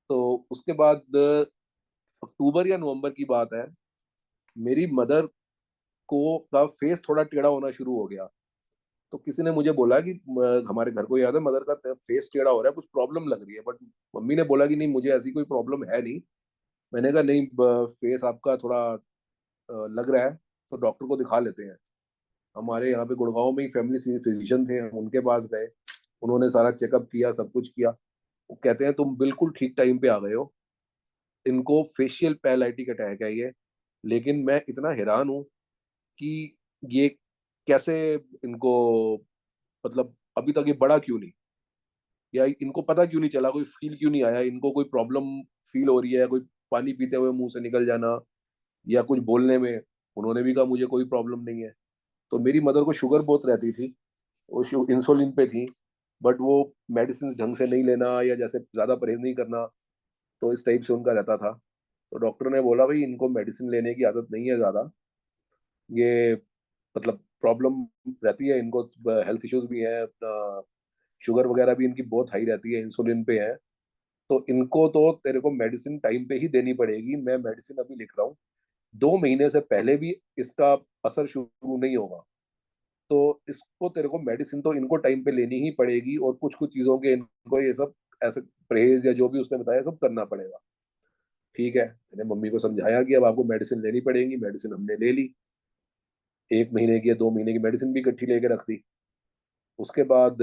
तो उसके बाद अक्टूबर या नवंबर की बात है, मेरी मदर को का फेस थोड़ा टेढ़ा होना शुरू हो गया। तो किसी ने मुझे बोला कि हमारे घर को याद है मदर का फेस टेढ़ा हो रहा है, कुछ प्रॉब्लम लग रही है। बट मम्मी ने बोला कि नहीं, मुझे ऐसी कोई प्रॉब्लम है नहीं। मैंने कहा नहीं, फेस आपका थोड़ा लग रहा है, तो डॉक्टर को दिखा लेते हैं। हमारे यहाँ पे गुड़गांव में ही फैमिली फिजिशियन थे, हम उनके पास गए। उन्होंने सारा चेकअप किया, सब कुछ किया। वो कहते हैं तुम बिल्कुल ठीक टाइम पे आ गए हो, इनको फेशियल पैरालिटिक अटैक है ये। लेकिन मैं इतना हैरान हूँ कि ये कैसे इनको, मतलब अभी तक ये बड़ा क्यों नहीं, या इनको पता क्यों नहीं चला, कोई फील क्यों नहीं आया, इनको कोई प्रॉब्लम फील हो रही है, कोई पानी पीते हुए मुंह से निकल जाना या कुछ बोलने में। उन्होंने भी कहा मुझे कोई प्रॉब्लम नहीं है। तो मेरी मदर को शुगर बहुत रहती थी, वो इंसुलिन पे थी। बट वो मेडिसिन ढंग से नहीं लेना या जैसे ज्यादा परहेज नहीं करना, तो इस टाइप से उनका रहता था। तो डॉक्टर ने बोला भाई इनको मेडिसिन लेने की आदत नहीं है ज्यादा, ये मतलब प्रॉब्लम रहती है इनको, हेल्थ इश्यूज भी है अपना, शुगर वगैरह भी इनकी बहुत हाई रहती है, इंसुलिन पे है। तो इनको तो तेरे को मेडिसिन टाइम पे ही देनी पड़ेगी, मैं मेडिसिन अभी लिख रहा हूँ, 2 महीने से पहले भी इसका असर शुरू नहीं होगा। तो इसको तेरे को मेडिसिन तो इनको टाइम पे लेनी ही पड़ेगी, और कुछ कुछ चीजों के इनको ये सब ऐसे परहेज या जो भी उसने बताया सब करना पड़ेगा। ठीक है, मैंने मम्मी को समझाया कि अब आपको मेडिसिन लेनी पड़ेगी। मेडिसिन हमने ले ली, 1 महीने की या 2 महीने की मेडिसिन भी इकट्ठी लेके रख दी। उसके बाद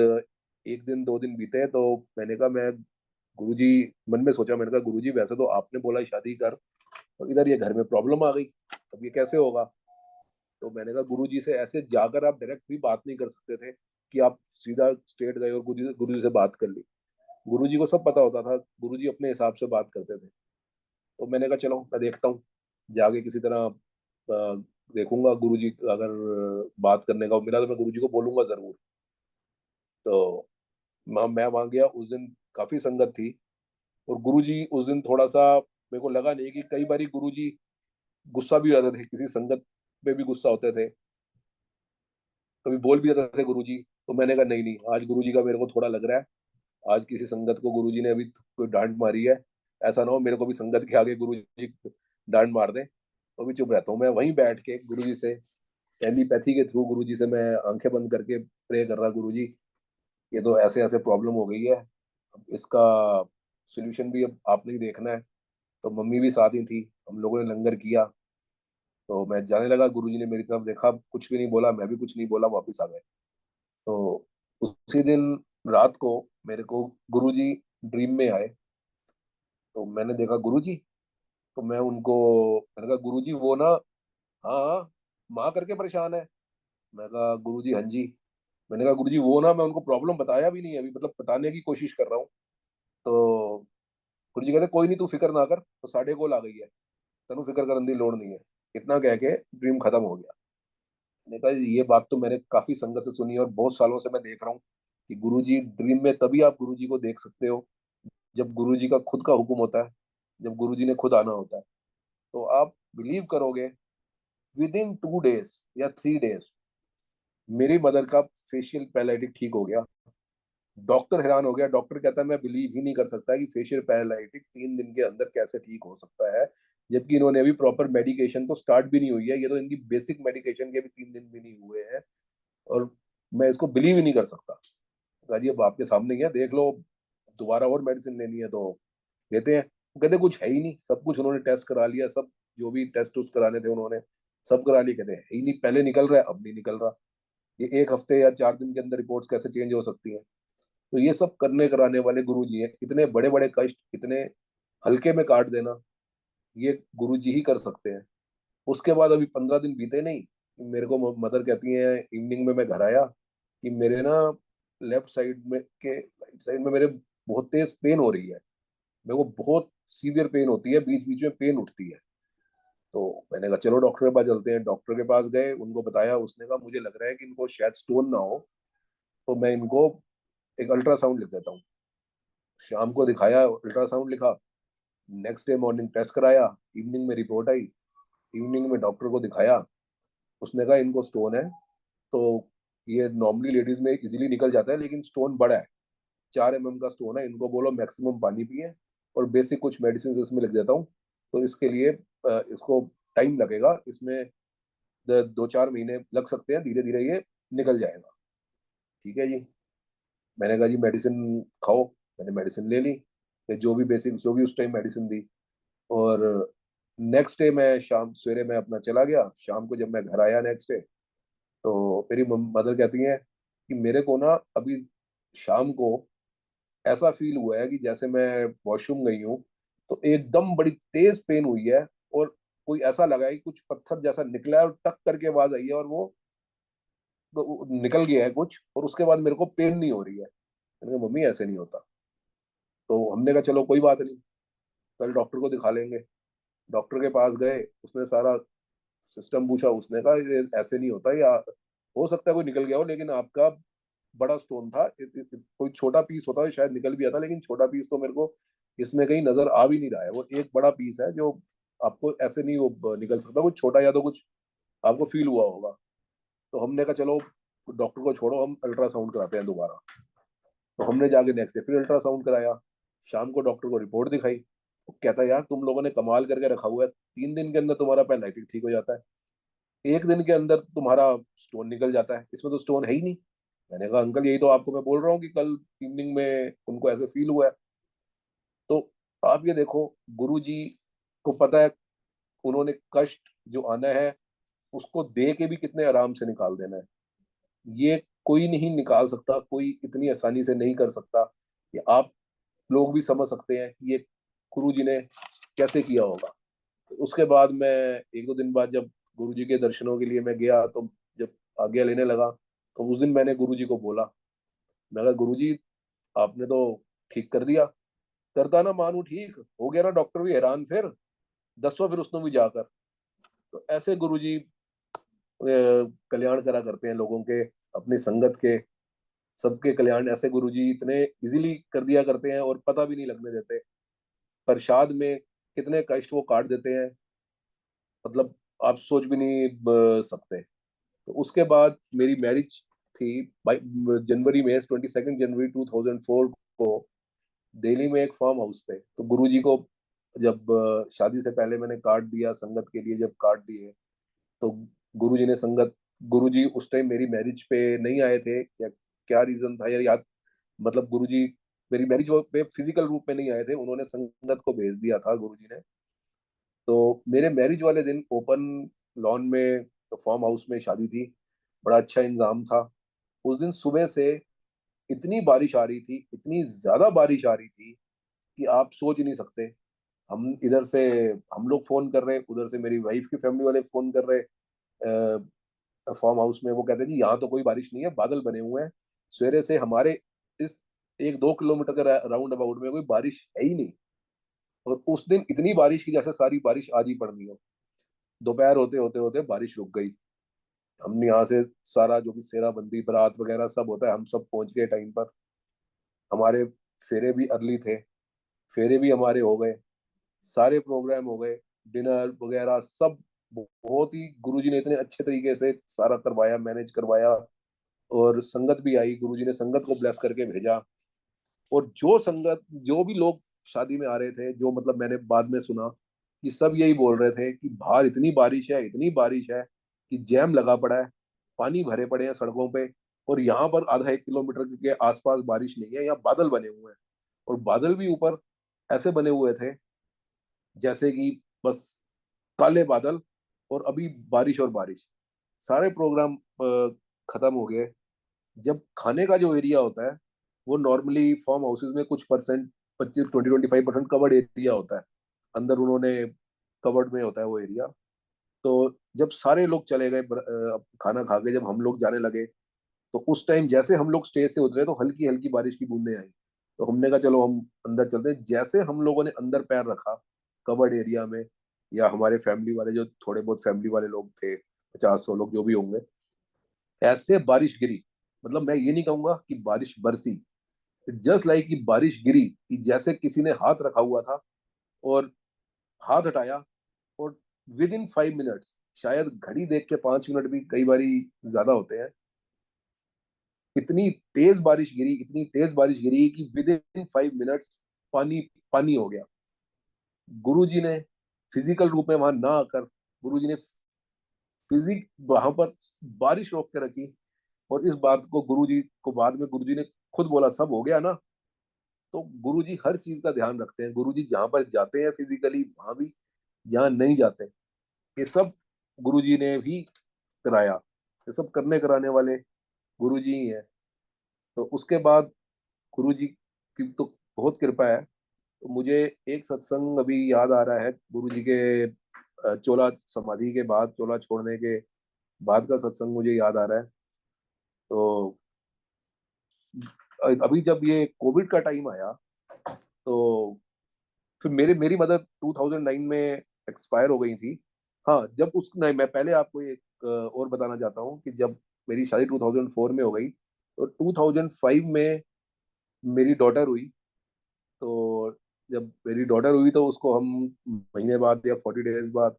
एक दिन 2 दिन बीते, तो मैंने कहा मैं गुरुजी, मन में सोचा, मैंने कहा गुरुजी वैसे तो आपने बोला शादी कर, और इधर ये घर में प्रॉब्लम आ गई, अब ये कैसे होगा। तो मैंने कहा गुरुजी से ऐसे जाकर आप डायरेक्ट भी बात नहीं कर सकते थे कि आप सीधा स्ट्रेट गए और गुरुजी से बात कर ली। गुरुजी को सब पता होता था, गुरुजी अपने हिसाब से बात करते थे। तो मैंने कहा चलो मैं देखता हूँ, जाके किसी तरह देखूंगा, गुरुजी अगर बात करने का मिला तो मैं गुरुजी को बोलूंगा जरूर। तो मैं वहां गया उस दिन, काफी संगत थी। और गुरुजी उस दिन थोड़ा सा, मेरे को लगा नहीं कि कई बारी गुरुजी गुस्सा भी हो जाते थे, किसी संगत में भी गुस्सा होते थे, कभी बोल भी जाते थे गुरुजी। तो मैंने कहा नहीं नहीं, आज गुरुजी का मेरे को थोड़ा लग रहा है, आज किसी संगत को गुरुजी ने अभी कोई डांट मारी है, ऐसा ना हो मेरे को भी संगत के आगे गुरुजी डांट मार दे। तो भी चुप रहता हूँ मैं, वहीं बैठ के गुरुजी से टेलीपैथी के थ्रू गुरुजी से मैं आंखें बंद करके प्रे कर रहा, गुरुजी ये तो ऐसे ऐसे प्रॉब्लम हो गई है, अब इसका सोल्यूशन भी अब आपने ही देखना है। तो मम्मी भी साथ ही थी, हम लोगों ने लंगर किया। तो मैं जाने लगा, गुरुजी ने मेरी तरफ देखा, कुछ भी नहीं बोला, मैं भी कुछ नहीं बोला, वापस आ गए। तो उसी दिन रात को मेरे को गुरुजी ड्रीम में आए। तो मैंने देखा गुरुजी, तो मैंने कहा गुरुजी वो ना, हाँ हाँ, माँ करके परेशान है। मैं कहा गुरुजी हाँ जी। मैंने कहा गुरुजी वो ना, मैं उनको प्रॉब्लम बताया भी नहीं है अभी, मतलब बताने की कोशिश कर रहा हूँ। तो गुरुजी कहते कोई नहीं, तू फिक्र ना कर, तो 12:30 आ गई है, तेनू फिक्र करने की लोड़ नहीं है। इतना कह के ड्रीम खत्म हो गया। मैंने कहा ये बात तो मैंने काफी संगत से सुनी है, और बहुत सालों से मैं देख रहा हूँ कि गुरुजी ड्रीम में तभी आप गुरुजी को देख सकते हो जब गुरुजी का खुद का हुक्म होता है, जब गुरुजी ने खुद आना होता है। तो आप बिलीव करोगे, विद इन 2 डेज या 3 डेज मेरी मदर का फेशियल पैरालिटिक ठीक हो गया। डॉक्टर हैरान हो गया, डॉक्टर कहता है मैं बिलीव ही नहीं कर सकता कि फेशियल पैरालिटिक 3 दिन के अंदर कैसे ठीक हो सकता है। जबकि इन्होंने अभी प्रॉपर मेडिकेशन तो स्टार्ट भी नहीं हुई है, ये तो इनकी बेसिक मेडिकेशन के भी 3 दिन भी नहीं हुए हैं। और मैं इसको बिलीव ही नहीं कर सकता। कहा जी अब आपके सामने ही है, देख लो, दोबारा और मेडिसिन लेनी है तो देते हैं। वो कहते कुछ है ही नहीं, सब कुछ उन्होंने टेस्ट करा लिया, सब जो भी टेस्ट उस्ट कराने थे उन्होंने सब करा लिए, कहते हैं है ही नहीं, पहले निकल रहा है अब नहीं निकल रहा। ये 1 हफ्ते या 4 दिन के अंदर रिपोर्ट्स कैसे चेंज हो सकती हैं? तो ये सब करने कराने वाले गुरु जी हैं। इतने बड़े बड़े कष्ट इतने हल्के में काट देना, ये गुरु जी ही कर सकते हैं। उसके बाद अभी 15 दिन बीते नहीं, मेरे को मदर कहती है इवनिंग में मैं घर आया कि मेरे ना लेफ्ट साइड में के राइट साइड में मेरे बहुत तेज पेन हो रही है, मेरे को बहुत सीवियर पेन होती है, बीच बीच में पेन उठती है। तो मैंने कहा चलो डॉक्टर के पास चलते हैं। डॉक्टर के पास गए, उनको बताया, उसने कहा मुझे लग रहा है कि इनको शायद स्टोन ना हो, तो मैं इनको एक अल्ट्रासाउंड लिख देता हूँ। शाम को दिखाया, अल्ट्रासाउंड लिखा, नेक्स्ट डे मॉर्निंग टेस्ट कराया, इवनिंग में रिपोर्ट आई, इवनिंग में डॉक्टर को दिखाया, उसने कहा इनको स्टोन है। तो ये नॉर्मली लेडीज में इजीली निकल जाता है, लेकिन स्टोन बड़ा है, 4 mm का स्टोन है, इनको बोलो मैक्सिमम पानी पिए और बेसिक कुछ मेडिसिन इसमें लिख देता हूँ। तो इसके लिए इसको टाइम लगेगा, इसमें 2-4 महीने लग सकते हैं, धीरे धीरे ये निकल जाएगा। ठीक है जी। मैंने कहा जी मेडिसिन खाओ। मैंने मेडिसिन ले ली, फिर जो भी बेसिक जो भी उस टाइम मेडिसिन दी। और नेक्स्ट डे मैं शाम सवेरे मैं अपना चला गया, शाम को जब मैं घर आया नेक्स्ट डे, तो मेरी मदर कहती हैं कि मेरे को ना अभी शाम को ऐसा फील हुआ है कि जैसे मैं वॉशरूम गई हूँ तो एकदम बड़ी तेज पेन हुई है, और कोई ऐसा लगा है कि कुछ पत्थर जैसा निकला है और टक करके आवाज आई है, और वो निकल गया है कुछ, और उसके बाद मेरे को पेन नहीं हो रही है। मैंने कहा मम्मी ऐसे नहीं होता। तो हमने कहा चलो कोई बात नहीं, कल डॉक्टर को दिखा लेंगे। डॉक्टर के पास गए, उसने सारा सिस्टम पूछा, उसने कहा ये ऐसे नहीं होता, या हो सकता है कोई निकल गया हो, लेकिन आपका बड़ा स्टोन था, कोई छोटा पीस होता है शायद निकल भी आता, लेकिन छोटा पीस तो मेरे को इसमें कहीं नजर आ भी नहीं रहा है। वो एक बड़ा पीस है जो आपको ऐसे नहीं वो निकल सकता, कुछ छोटा या तो कुछ आपको फील हुआ होगा। तो हमने कहा चलो डॉक्टर को छोड़ो, हम अल्ट्रासाउंड कराते हैं दोबारा। तो हमने जाके नेक्स्ट डे फिर अल्ट्रासाउंड कराया, शाम को डॉक्टर को रिपोर्ट दिखाई। वो कहता है यार तुम लोगों ने कमाल करके रखा हुआ है, 3 दिन के अंदर तुम्हारा पेनाल्टी ठीक हो जाता है, 1 दिन के अंदर तुम्हारा स्टोन निकल जाता है, इसमें तो स्टोन है ही नहीं। मैंने कहा अंकल यही तो आपको मैं बोल रहा हूँ कि कल इवनिंग में उनको ऐसे फील हुआ है। तो आप ये देखो, गुरु जी को पता है उन्होंने कष्ट जो आना है उसको दे के भी कितने आराम से निकाल देना है। ये कोई नहीं निकाल सकता, कोई इतनी आसानी से नहीं कर सकता। ये आप लोग भी समझ सकते हैं कि ये गुरु जी ने कैसे किया होगा। उसके बाद मैं 1-2 दिन बाद जब गुरु जी के दर्शनों के लिए मैं गया, तो जब आज्ञा लेने लगा, तो उस दिन मैंने गुरु जी को बोला, मैं कहा गुरु जी आपने तो ठीक कर दिया, करता ना मानू ठीक हो गया ना, डॉक्टर भी हैरान, फिर दसो फिर उसने भी जाकर। तो ऐसे गुरु जी कल्याण करा करते हैं लोगों के, अपनी संगत के, सबके कल्याण ऐसे गुरु जी इतने इजीली कर दिया करते हैं और पता भी नहीं लगने देते। प्रसाद में कितने कष्ट वो काट देते हैं, मतलब आप सोच भी नहीं सकते। तो उसके बाद मेरी मैरिज थी जनवरी में, 22 जनवरी 2004 को, दिल्ली में एक फार्म हाउस पे। तो गुरुजी को जब शादी से पहले मैंने कार्ड दिया संगत के लिए, जब कार्ड दिए तो गुरुजी ने संगत, गुरुजी उस टाइम मेरी मैरिज पे नहीं आए थे, या क्या रीजन था यार याद, मतलब गुरुजी मेरी मैरिज पे फिजिकल रूप में नहीं आए थे, उन्होंने संगत को भेज दिया था गुरुजी ने। तो मेरे मैरिज वाले दिन ओपन लॉन में फार्म हाउस में शादी थी, बड़ा अच्छा इंतजाम था। उस दिन सुबह से इतनी बारिश आ रही थी, इतनी ज्यादा बारिश आ रही थी कि आप सोच ही नहीं सकते। हम इधर से हम लोग फोन कर रहे, उधर से मेरी वाइफ की फैमिली वाले फोन कर रहे फार्म हाउस में, वो कहते हैं जी यहाँ तो कोई बारिश नहीं है, बादल बने हुए हैं, सवेरे से हमारे इस 1-2 किलोमीटर के राउंड अबाउट में कोई बारिश है ही नहीं। और उस दिन इतनी बारिश की जैसे सारी बारिश आज ही पड़नी हो। दोपहर होते होते होते बारिश रुक गई। हम यहाँ से सारा जो भी सेराबंदी बारात वगैरह सब होता है, हम सब पहुंच गए टाइम पर। हमारे फेरे भी अर्ली थे, फेरे भी हमारे हो गए, सारे प्रोग्राम हो गए, डिनर वगैरह सब बहुत ही गुरुजी ने इतने अच्छे तरीके से सारा करवाया, मैनेज करवाया। और संगत भी आई, गुरुजी ने संगत को ब्लेस करके भेजा। और जो संगत जो भी लोग शादी में आ रहे थे, जो मतलब मैंने बाद में सुना कि सब यही बोल रहे थे कि बाहर इतनी बारिश है, इतनी बारिश है कि जैम लगा पड़ा है, पानी भरे पड़े हैं सड़कों पे, और यहाँ पर आधा 1 किलोमीटर के आसपास बारिश नहीं है, यहाँ बादल बने हुए हैं। और बादल भी ऊपर ऐसे बने हुए थे जैसे कि बस काले बादल, और अभी बारिश और बारिश। सारे प्रोग्राम खत्म हो गए। जब खाने का जो एरिया होता है, वो नॉर्मली फार्म हाउसेज में कुछ परसेंट, 25-25% कवर्ड एरिया होता है, अंदर उन्होंने कवर्ड में होता है वो एरिया। तो जब सारे लोग चले गए खाना खा के, जब हम लोग जाने लगे, तो उस टाइम जैसे हम लोग स्टेज से उतरे तो हल्की हल्की बारिश की बूंदें आई। तो हमने कहा चलो हम अंदर चलते हैं। जैसे हम लोगों ने अंदर पैर रखा कवर्ड एरिया में, या हमारे फैमिली वाले जो थोड़े बहुत फैमिली वाले लोग थे, 50-100 लोग जो भी होंगे, ऐसे बारिश गिरी। मतलब मैं ये नहीं कहूंगा कि बारिश बरसी, जस्ट लाइक कि बारिश गिरी कि जैसे किसी ने हाथ रखा हुआ था और हाथ हटाया, और विद इन 5 मिनट्स, शायद घड़ी देख के 5 मिनट भी कई बारी ज्यादा होते हैं, इतनी तेज बारिश गिरी, इतनी तेज बारिश गिरी कि विद इन 5 मिनट्स पानी पानी हो गया। गुरुजी ने फिजिकल रूप में वहां ना आकर, गुरुजी ने फिजिक वहां पर बारिश रोक के रखी। और इस बात को गुरुजी को बाद में गुरुजी ने खुद बोला, सब हो गया ना। तो गुरुजी हर चीज का ध्यान रखते हैं। गुरुजी जहां पर जाते हैं फिजिकली, वहां भी, जहां नहीं जाते, ये सब गुरुजी ने भी कराया। ये सब करने कराने वाले गुरुजी ही हैं। तो उसके बाद गुरुजी की तो बहुत कृपा है। तो मुझे एक सत्संग अभी याद आ रहा है, गुरुजी के चोला समाधि के बाद, चोला छोड़ने के बाद का सत्संग मुझे याद आ रहा है। तो अभी जब ये कोविड का टाइम आया, तो फिर मेरी मदर 2009 में एक्सपायर हो गई थी। हाँ, जब उस नहीं, मैं पहले आपको एक और बताना चाहता हूँ कि जब मेरी शादी 2004 में हो गई, तो 2005 में मेरी डॉटर हुई। तो जब मेरी डॉटर हुई तो उसको हम महीने बाद या 40 डेज बाद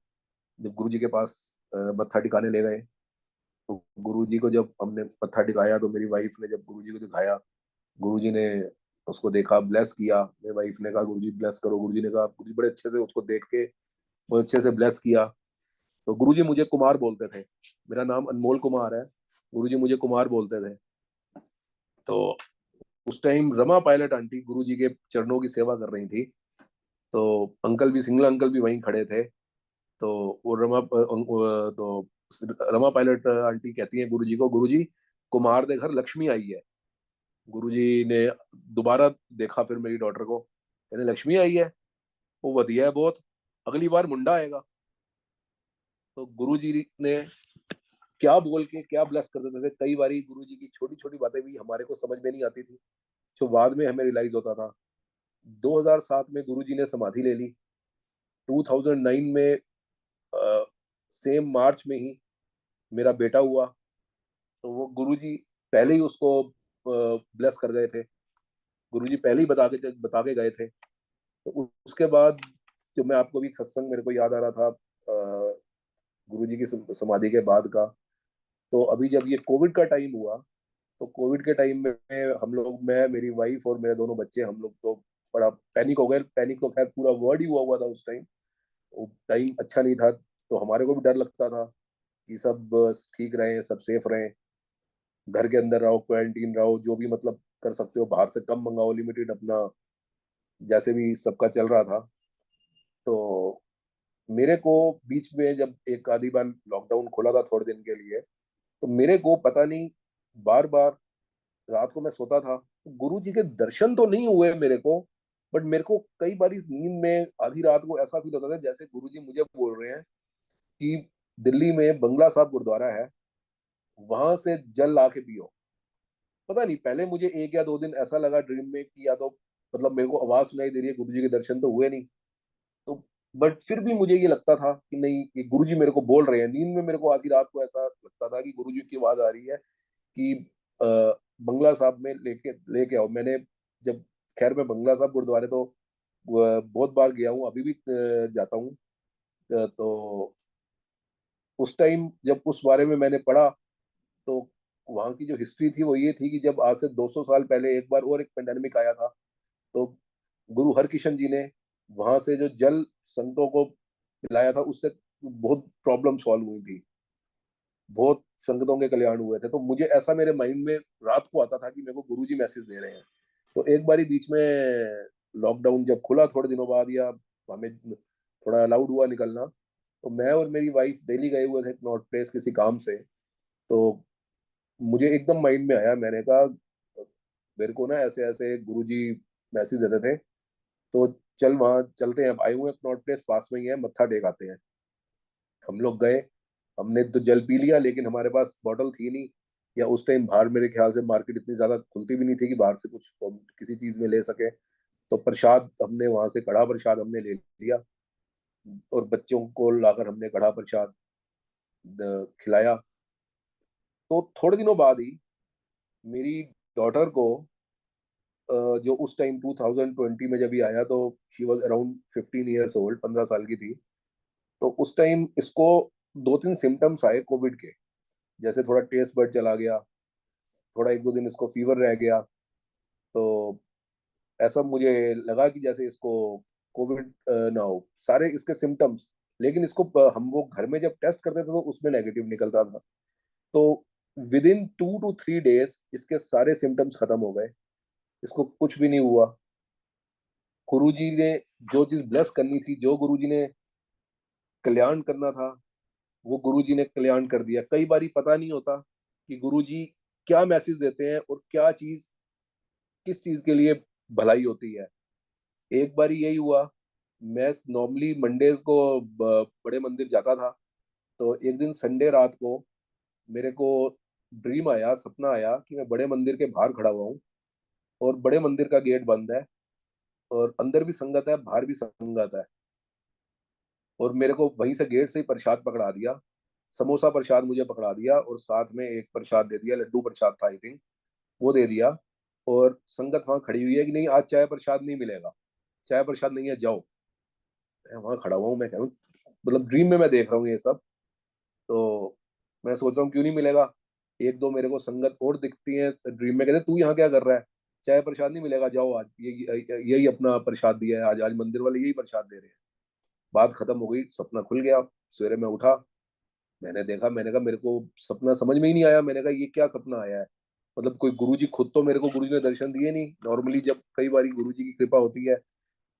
जब गुरुजी के पास मत्था टिकाने ले गए, तो गुरुजी को जब हमने मत्था टिकाया, तो मेरी वाइफ ने जब गुरुजी को दिखाया, गुरुजी ने उसको देखा, ब्लेस किया। मेरी वाइफ ने कहा गुरुजी ब्लेस करो। गुरुजी ने कहा, गुरुजी बड़े अच्छे से उसको देख के बहुत अच्छे से ब्लेस किया। तो गुरुजी मुझे कुमार बोलते थे, मेरा नाम अनमोल कुमार है, गुरुजी मुझे कुमार बोलते थे। तो उस टाइम रमा पायलट आंटी गुरुजी के चरणों की सेवा कर रही थी। तो अंकल भी, सिंगला अंकल भी वहीं खड़े थे। तो वो तो रमा पायलट आंटी कहती है गुरुजी को, गुरुजी कुमार दे घर लक्ष्मी आई है। गुरुजी ने दोबारा देखा फिर मेरी डॉटर को, कहते लक्ष्मी आई है, वो वधिया है बहुत, अगली बार मुंडा आएगा। तो गुरुजी ने क्या बोल के क्या ब्लेस कर देते थे। कई बारी गुरुजी की छोटी छोटी बातें भी हमारे को समझ में नहीं आती थी, जो बाद में हमें रियलाइज होता था। 2007 में गुरुजी ने समाधि ले ली। 2009 में सेम मार्च में ही मेरा बेटा हुआ। तो वो गुरुजी पहले ही उसको ब्लेस कर गए थे, गुरुजी पहले ही बता के गए थे। तो उसके बाद जो मैं आपको भी एक सत्संग मेरे को याद आ रहा था गुरुजी की समाधि के बाद का। तो अभी जब ये कोविड का टाइम हुआ, तो कोविड के टाइम में हम लोग, मैं, मेरी वाइफ और मेरे दोनों बच्चे, हम लोग तो बड़ा पैनिक हो गए। पैनिक तो खैर पूरा वर्ड ही हुआ हुआ था उस टाइम। वो टाइम अच्छा नहीं था, तो हमारे को भी डर लगता था कि सब ठीक रहे, सब सेफ रहे, घर के अंदर रहो, क्वारंटीन रहो, जो भी मतलब कर सकते हो, बाहर से कम मंगाओ, लिमिटेड अपना, जैसे भी सबका चल रहा था। तो मेरे को बीच में जब एक आधी बार लॉकडाउन खोला था थोड़े दिन के लिए, तो मेरे को पता नहीं, बार बार रात को मैं सोता था, तो गुरु जी के दर्शन तो नहीं हुए मेरे को, बट मेरे को कई बार इस नींद में आधी रात को ऐसा फील होता था जैसे गुरु जी मुझे बोल रहे हैं कि दिल्ली में बंगला साहब गुरुद्वारा है, वहां से जल ला के पियो। पता नहीं, पहले मुझे 1 या 2 दिन ऐसा लगा ड्रीम में कि या तो मतलब मेरे को आवाज सुनाई दे रही है, गुरु जी के दर्शन तो हुए नहीं। तो बट फिर भी मुझे ये लगता था कि नहीं, ये गुरु जी मेरे को बोल रहे हैं। नींद में मेरे को आधी रात को ऐसा लगता था कि गुरु जी की आवाज आ रही है कि अ, बंगला साहब में लेके लेके आओ। मैंने जब, खैर मैं बंगला साहब गुरुद्वारे तो बहुत बार गया हूँ, अभी भी जाता हूँ। तो उस टाइम जब उस बारे में मैंने पढ़ा, तो वहाँ की जो हिस्ट्री थी वो ये थी कि जब आज से 200 साल पहले एक बार और एक पेंडेमिक आया था, तो गुरु हरकिशन जी ने वहां से जो जल संतों को पिलाया था, उससे बहुत प्रॉब्लम सॉल्व हुई थी, बहुत संगतों के कल्याण हुए थे। तो मुझे ऐसा मेरे माइंड में रात को आता था कि मेरे को गुरुजी मैसेज दे रहे हैं। तो एक बारी बीच में लॉकडाउन जब खुला थोड़े दिनों बाद, या हमें थोड़ा अलाउड हुआ निकलना, तो मैं और मेरी वाइफ दिल्ली गए हुए थे नॉर्थ प्लेस किसी काम से। तो मुझे एकदम माइंड में आया, मैंने कहा मेरे को ना ऐसे ऐसे गुरुजी मैसेज देते थे, तो चल वहाँ चलते हैं, आए हुए नॉर्थ प्लेस पास में ही है, मत्था टेक आते हैं। हम लोग गए, हमने तो जल पी लिया, लेकिन हमारे पास बॉटल थी नहीं, या उस टाइम बाहर मेरे ख्याल से मार्केट इतनी ज्यादा खुलती भी नहीं थी कि बाहर से कुछ हम किसी चीज में ले सके। तो प्रसाद हमने वहां से, कड़ा प्रसाद हमने ले लिया, और बच्चों को लाकर हमने कड़ा प्रसाद खिलाया। तो थोड़े दिनों बाद ही मेरी डॉटर को, जो उस टाइम 2020 में जब ये आया, तो she was around 15 years old, 15 साल की थी। तो उस टाइम इसको 2-3 सिम्टम्स आए कोविड के, जैसे थोड़ा टेस्ट बर्ड चला गया, थोड़ा 1-2 दिन इसको फीवर रह गया। तो ऐसा मुझे लगा कि जैसे इसको कोविड ना हो, सारे इसके सिम्टम्स। लेकिन इसको हम वो घर में जब टेस्ट करते थे तो उसमें नेगेटिव निकलता था। तो विद इन 2 to 3 डेज इसके सारे सिम्टम्स खत्म हो गए, इसको कुछ भी नहीं हुआ। गुरुजी ने जो चीज ब्लेस करनी थी, जो गुरुजी ने कल्याण करना था, वो गुरुजी ने कल्याण कर दिया। कई बारी पता नहीं होता कि गुरुजी क्या मैसेज देते हैं और क्या चीज किस चीज के लिए भलाई होती है। एक बारी यही हुआ, मैं नॉर्मली मंडेज को बड़े मंदिर जाता था। तो एक दिन संडे रात को मेरे को ड्रीम आया, सपना आया कि मैं बड़े मंदिर के बाहर खड़ा हुआ हूँ, और बड़े मंदिर का गेट बंद है, और अंदर भी संगत है, बाहर भी संगत है। और मेरे को वहीं से गेट से ही प्रसाद पकड़ा दिया, समोसा प्रसाद मुझे पकड़ा दिया, और साथ में एक प्रसाद दे दिया, लड्डू प्रसाद था आई थिंक, वो दे दिया। और संगत वहां खड़ी हुई है कि नहीं आज चाय प्रसाद नहीं मिलेगा, चाय प्रसाद नहीं है, जाओ। मैं वहां खड़ा हुआ हूँ, मैं कह रहा हूँ, मतलब ड्रीम में मैं देख रहा हूँ ये सब। तो मैं सोच रहा हूँ क्यों नहीं मिलेगा। एक दो मेरे को संगत और दिखती है ड्रीम में, कहते तू यहाँ क्या कर रहा है, चाय प्रसाद नहीं मिलेगा, जाओ आज यही अपना प्रसाद दिया है, आज आज मंदिर वाले यही प्रसाद दे रहे हैं। बात खत्म हो गई, सपना खुल गया। सवेरे मैं उठा, मैंने देखा, मैंने कहा मेरे को सपना समझ में ही नहीं आया, मैंने कहा ये क्या सपना आया है। मतलब कोई गुरुजी खुद तो मेरे को गुरुजी ने दर्शन दिए नहीं, नॉर्मली जब कई बार गुरुजी की कृपा होती है,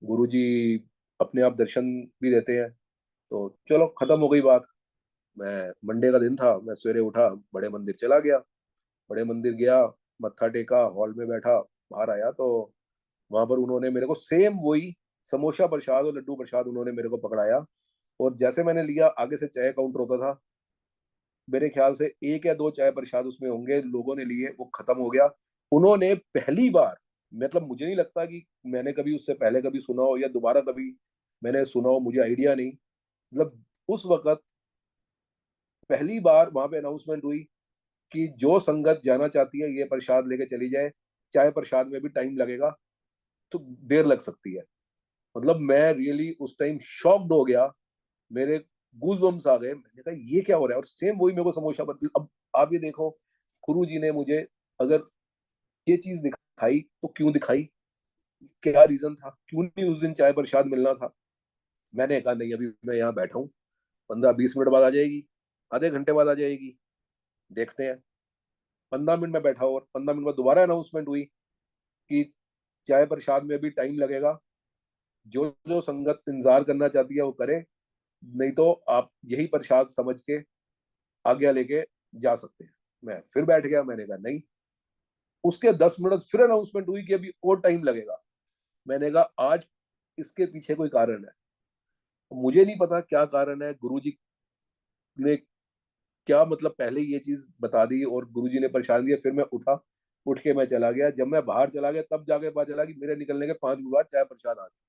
गुरुजी अपने आप दर्शन भी देते हैं। तो चलो खत्म हो गई बात। मैं मंडे का दिन था, मैं सवेरे उठा, बड़े मंदिर चला गया। बड़े मंदिर गया, मत्था टेका, हॉल में बैठा, बाहर आया तो वहां पर उन्होंने मेरे को सेम वही समोसा प्रसाद और लड्डू प्रसाद उन्होंने मेरे को पकड़ाया। और जैसे मैंने लिया, आगे से चाय काउंटर होता था, मेरे ख्याल से एक या दो चाय प्रसाद उसमें होंगे, लोगों ने लिए, वो खत्म हो गया। उन्होंने पहली बार, मतलब मुझे नहीं लगता कि मैंने कभी उससे पहले कभी सुना हो या दोबारा कभी मैंने सुना हो, मुझे आइडिया नहीं। मतलब उस वक्त पहली बार वहां पे अनाउंसमेंट हुई कि जो संगत जाना चाहती है ये प्रसाद लेके चली जाए, चाय प्रसाद में भी टाइम लगेगा, तो देर लग सकती है। मतलब मैं रियली उस टाइम शॉक्ड हो गया, मेरे गूज बम्स आ गए, मैंने कहा ये क्या हो रहा है। और सेम वही मेरे को समोसा पर, अब आप ये देखो, गुरु जी ने मुझे अगर ये चीज दिखाई तो क्यों दिखाई, क्या रीजन था, क्यों नहीं उस दिन चाय प्रसाद मिलना था। मैंने कहा नहीं, अभी मैं यहाँ बैठा हूँ, 15-20 मिनट बाद आ जाएगी, आधे घंटे बाद आ जाएगी, देखते हैं। 15 मिनट में बैठा, और 15 मिनट बाद दोबारा अनाउंसमेंट हुई कि चाय प्रसाद में भी टाइम लगेगा, जो जो संगत इंतजार करना चाहती है वो करे, नहीं तो आप यही प्रसाद समझ के आज्ञा लेके जा सकते हैं। मैं फिर बैठ गया, मैंने कहा नहीं। उसके 10 मिनट फिर अनाउंसमेंट हुई कि अभी और टाइम लगेगा। मैंने कहा आज इसके पीछे कोई कारण है, मुझे नहीं पता क्या कारण है। गुरुजी ने क्या मतलब पहले ये चीज बता दी और गुरुजी ने प्रसाद दिया, फिर मैं उठा, उठ के मैं चला गया। जब मैं बाहर चला गया तब जाके पता चला कि मेरे निकलने के 5 मिनट बाद चाय प्रसाद आ गया।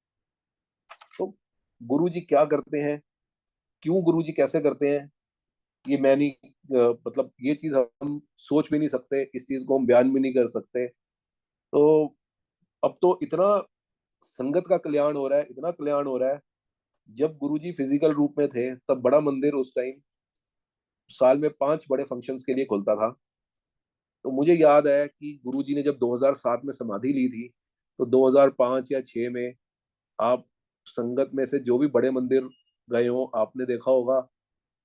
तो गुरुजी क्या करते हैं, क्यों गुरुजी कैसे करते हैं, ये मैं नहीं, मतलब ये चीज हम सोच भी नहीं सकते, इस चीज को हम बयान भी नहीं कर सकते। तो अब तो इतना संगत का कल्याण हो रहा है, इतना कल्याण हो रहा है। जब गुरुजी फिजिकल रूप में थे तब बड़ा मंदिर उस टाइम साल में 5 बड़े फंक्शंस के लिए खुलता था। तो मुझे याद है कि गुरुजी ने जब 2007 में समाधि ली थी, तो 2005 या 6 में आप संगत में से जो भी बड़े मंदिर गए हो, आपने देखा होगा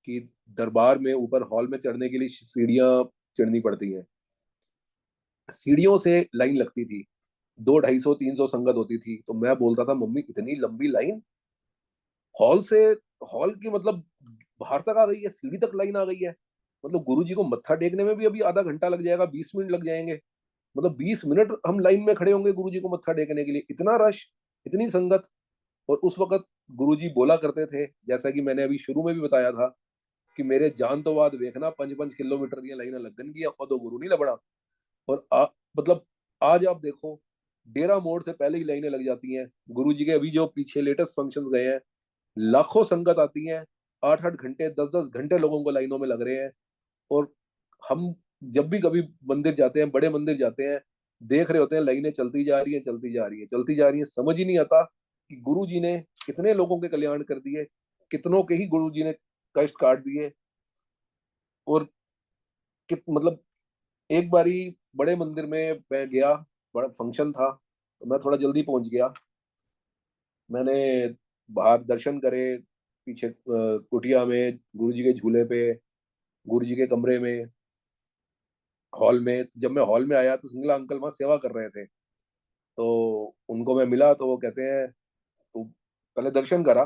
कि दरबार में ऊपर हॉल में चढ़ने के लिए सीढ़ियां चढ़नी पड़ती हैं, सीढ़ियों से लाइन लगती थी, 200, 250, 300 संगत होती थी। तो मैं बोलता था मम्मी इतनी लंबी लाइन, हॉल से, हॉल की मतलब बाहर तक आ गई है, सीढ़ी तक लाइन आ गई है, मतलब गुरुजी को मत्था टेकने में भी अभी आधा घंटा लग जाएगा, 20 मिनट लग जाएंगे, मतलब 20 मिनट हम लाइन में खड़े होंगे गुरुजी को मत्था टेकने के लिए, इतना रश, इतनी संगत। और उस वक्त गुरुजी बोला करते थे, जैसा कि मैंने अभी शुरू में भी बताया था, कि मेरे जान तो बाद देखना 5-5 किलोमीटर दी लाइन लगन गिया और गुरु नहीं लबड़ा। और मतलब आज आप देखो, डेरा मोड़ से पहले ही लाइनें लग जाती हैं। गुरु जी के अभी जो पीछे लेटेस्ट फंक्शन गए हैं, लाखों संगत आती हैं, 8-8 घंटे, 10-10 घंटे लोगों को लाइनों में लग रहे हैं। और हम जब भी कभी मंदिर जाते हैं, बड़े मंदिर जाते हैं, देख रहे होते हैं लाइनें चलती जा रही है, चलती जा रही है, चलती जा रही है, समझ ही नहीं आता कि गुरु जी ने कितने लोगों के कल्याण कर दिए, कितनों के ही गुरु जी ने कष्ट काट दिए। और मतलब एक बारी बड़े मंदिर में मैं गया, बड़ा फंक्शन था, तो मैं थोड़ा जल्दी पहुंच गया। मैंने बाहर दर्शन करे, पीछे कुटिया में गुरुजी के झूले पे, गुरुजी के कमरे में, हॉल में। जब मैं हॉल में आया तो सिंगला अंकल वहां सेवा कर रहे थे, तो उनको मैं मिला तो वो कहते हैं तू पहले दर्शन करा।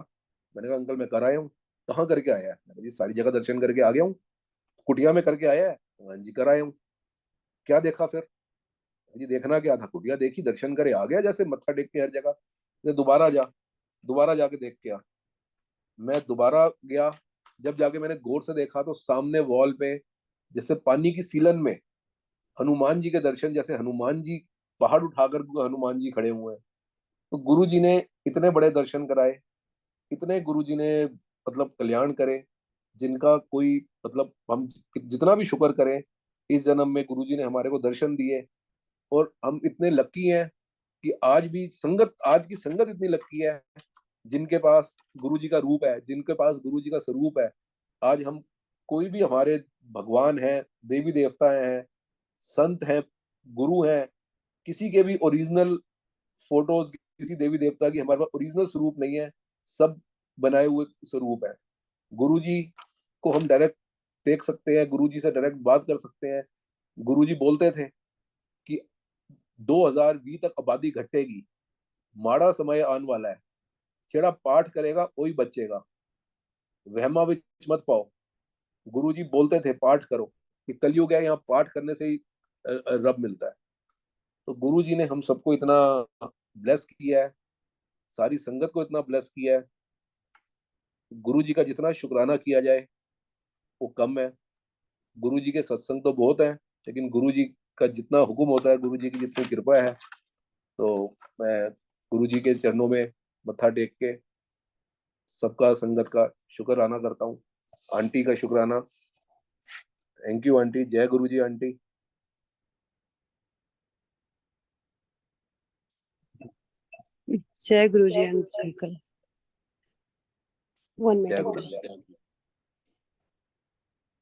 मैंने कहा अंकल मैं कर आया हूँ। कहाँ करके आया है? मैंने कहा, जी सारी जगह दर्शन करके आ गया हूँ। कुटिया में करके आया है? हाँ जी कर आया हूँ। क्या देखा फिर? जी देखना क्या था, कुटिया देखी, दर्शन करे आ गया, जैसे मत्था टेक के हर जगह। दोबारा जा, दोबारा जाके देख के आ। मैं दोबारा गया, जब जाके मैंने गौर से देखा तो सामने वॉल पे जैसे पानी की सीलन में हनुमान जी के दर्शन, जैसे हनुमान जी पहाड़ उठाकर हनुमान जी खड़े हुए हैं। तो गुरु जी ने इतने बड़े दर्शन कराए, इतने गुरु जी ने मतलब कल्याण करे, जिनका कोई मतलब हम जितना भी शुक्र करें। इस जन्म में गुरु जी ने हमारे को दर्शन दिए, और हम इतने लकी हैं कि आज भी संगत, आज की संगत इतनी लकी है, जिनके पास गुरु जी का रूप है, जिनके पास गुरु जी का स्वरूप है। आज हम, कोई भी हमारे भगवान हैं, देवी देवता हैं, संत हैं, गुरु हैं, किसी के भी ओरिजिनल फोटोज, किसी देवी देवता की हमारे पास ओरिजिनल स्वरूप नहीं है, सब बनाए हुए स्वरूप है। गुरु जी को हम डायरेक्ट देख सकते हैं, गुरु जी से डायरेक्ट बात कर सकते हैं। गुरु जी बोलते थे कि 2020 तक आबादी घटेगी, माड़ा समय आने वाला है, जेड़ा पाठ करेगा वही बचेगा, वहमा विच मत पाओ। गुरु जी बोलते थे पाठ करो, कि कलयुग है, यहाँ पाठ करने से ही रब मिलता है। तो गुरु जी ने हम सबको इतना ब्लेस किया है, सारी संगत को इतना ब्लेस किया है। गुरु जी का जितना शुक्राना किया जाए वो कम है। गुरु जी के सत्संग तो बहुत है, लेकिन गुरु जी का जितना हुक्म होता है, गुरु जी की जितनी कृपा है, तो मैं गुरु जी के चरणों में मत्था टेक के सबका संगत का शुक्राना करता हूँ। आंटी का शुक्राना, थैंक यू आंटी, जय गुरु जी आंटी। जय गुरु जी अंकल। 1 मिनट जय गुरु अंकल। जी।